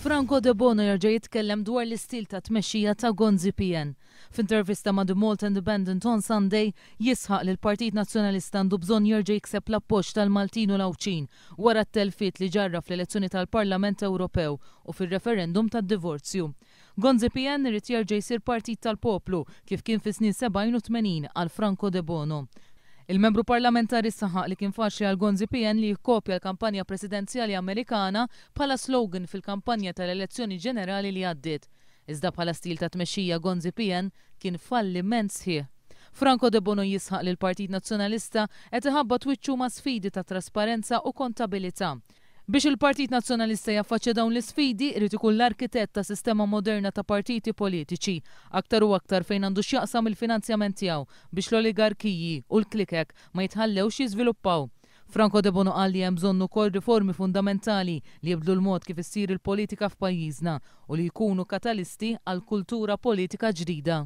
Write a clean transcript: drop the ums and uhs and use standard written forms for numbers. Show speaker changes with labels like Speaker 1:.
Speaker 1: Franco De Bono jerġa' jitkellem dwar l-istil ta' tmexxija ta' Gonzi PN. F'intervista ma' The Malta Independent on Sunday jisħaq li l-Partit Nazzjonalista għandu bżonn jerġa' jikseb l-appoġġ tal-Maltin u l-Awċin wara t-telfiet li ġarra fl-elezzjoni tal-Parlament Ewropew u fir-referendum tad-divorzju. Gonzi PN irid jerġa' jsir Partit tal-Poplu kif kien fis-snin 70 u 80 għal Franco De Bono. Il-membru parlamentari saħaq li kien faċli għal Gonzi PN li jikkopja l-kampanja presidenzjali Amerikana bħala slogan fil-kampanja tal-elezzjoni ġenerali li għaddiet. Iżda bħala stil ta' tmexxija Gonzi PN kien falliment sħiħ. Franco De Bono jisħaq li l-Partit Nazzjonalista qed iħabbat wiċċu ma' sfidi ta' trasparenza u kontabilità. Biex il-Partit Nazzjonalista jaffaċċja dawn l-isfidi, irid ikun l-arkitett ta' sistema moderna ta' partiti politiċi, aktar u aktar fejn għandu x'jaqsam il-finanzjament tiegħu biex l-oligarkiji u l-klikek ma jitħallewx jiżviluppaw. Franco De Bono qal li hemm bżonn ukoll riformi fundamentali li jibdlu l-mod kif issir il-politika f'pajjiżna u li jkunu katalisti għal kultura politika ġdida.